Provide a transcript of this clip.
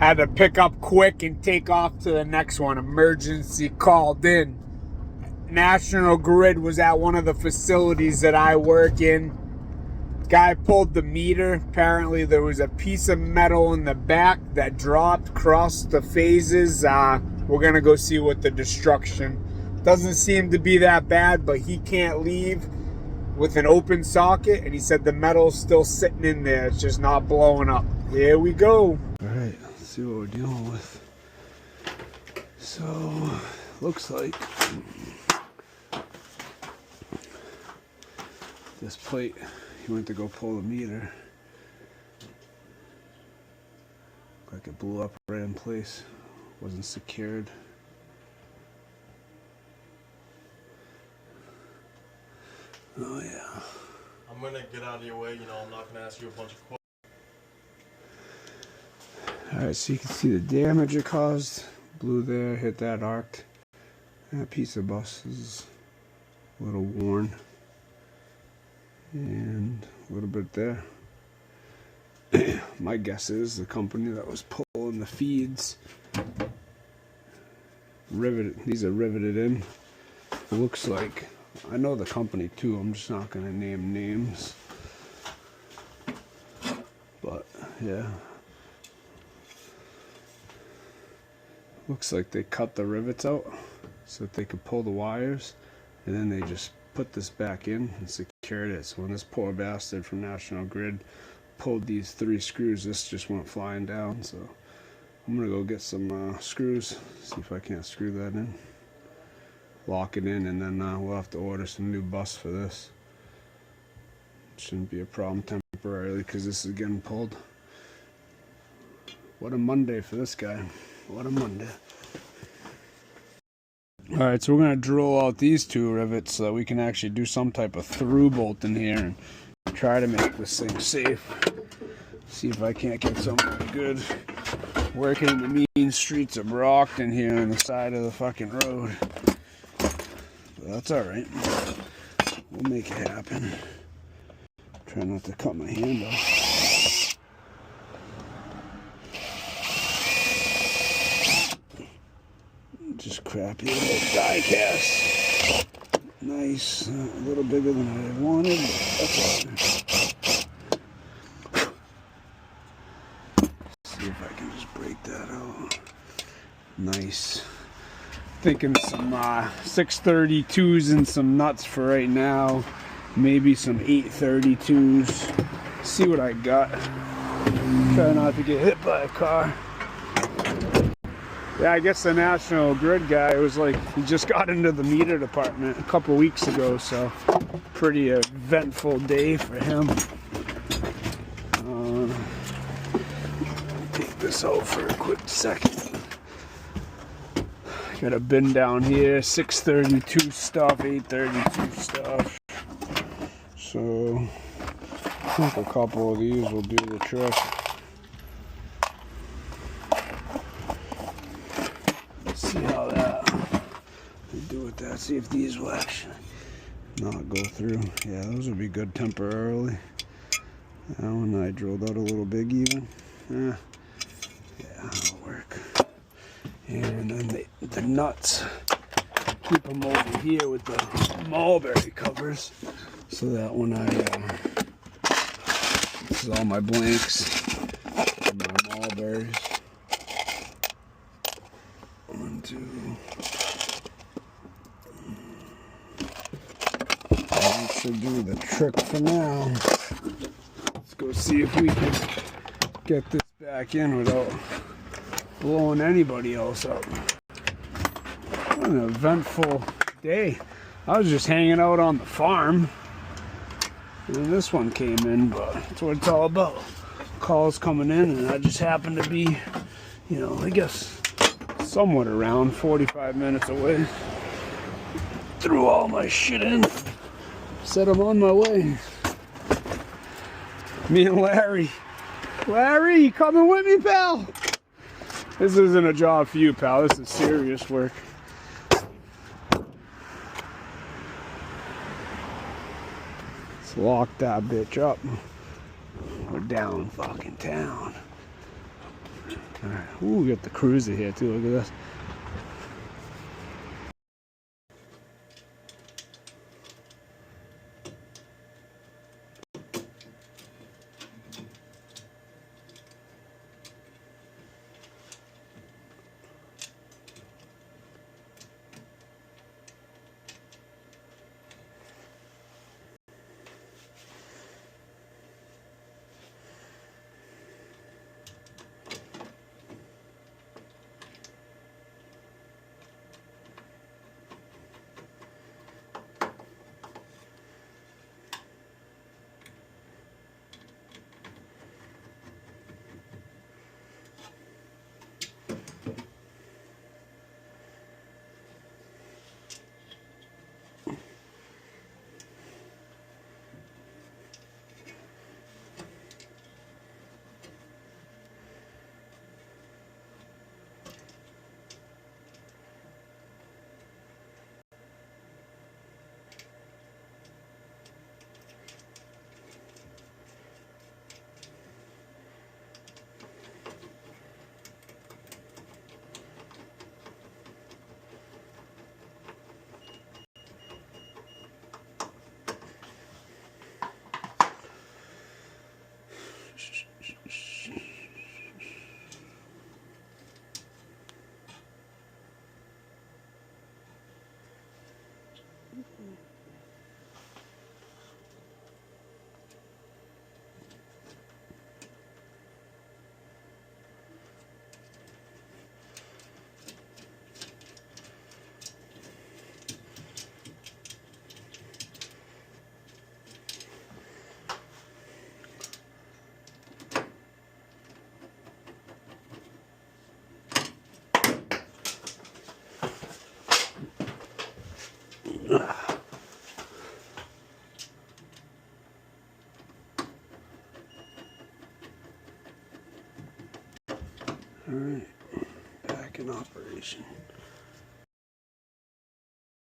Had to pick up quick and take off to the next one. Emergency called in. National Grid was at one of the facilities that I work in. Guy pulled the meter. Apparently there was a piece of metal in the back that dropped, crossed the phases. We're gonna go see what the destruction. Doesn't seem to be that bad, but he can't leave with an open socket, and he said the metal's still sitting in there. It's just not blowing up. Here we go. All right, let's see what we're dealing with. So, looks like this plate, he went to go pull the meter. Like it blew up right in place. Wasn't secured. Oh yeah. I'm gonna get out of your way, I'm not gonna ask you a bunch of questions. Alright, so you can see the damage it caused. Blew there, hit that arc. That piece of bus is a little worn. And a little bit there. My guess is the company that was pulling the feeds these are riveted in. It looks like, I know the company too, I'm just not going to name names. But yeah. Looks like they cut the rivets out so that they could pull the wires, and then they just put this back in and secured it. So when this poor bastard from National Grid pulled these 3 screws, this just went flying down. So I'm gonna go get some screws, see if I can't screw that in, lock it in, and then we'll have to order some new bus for this. Shouldn't be a problem temporarily because this is getting pulled. What a Monday for this guy. What a Monday. Alright, so we're going to drill out these 2 rivets so that we can actually do some type of through bolt in here and try to make this thing safe. See if I can't get something good working in the mean streets of Brockton here on the side of the fucking road. But that's alright. We'll make it happen. Try not to cut my hand off. Just crappy little die cast. Nice. A little bigger than I wanted, but that's alright. See if I can just break that out. Nice. Thinking some 632s and some nuts for right now. Maybe some 832s. See what I got. Try not to get hit by a car. Yeah, I guess the National Grid guy was like, he just got into the meter department a couple weeks ago, so pretty eventful day for him. Take this out for a quick second. Got a bin down here, 632 stuff, 832 stuff. So I think a couple of these will do the trick. See how that we do with that. See if these will actually not go through. Yeah, those would be good temporarily. That one I drilled out a little big even. Yeah, that'll work. And then the nuts, keep them over here with the mulberry covers, so that when this is all my blanks, my mulberries. 1, 2. That should do the trick for now. Let's go see if we can get this back in without blowing anybody else up. What an eventful day. I was just hanging out on the farm, and then this one came in, but that's what it's all about. Calls coming in, and I just happened to be, I guess somewhat around 45 minutes away. Threw all my shit in, said I'm on my way. Me and Larry, you coming with me, pal? This isn't a job for you, pal. This is serious work. Let's lock that bitch up. We're down fucking town. All right. Ooh, we got the cruiser here too. Look at this. All right, back in operation.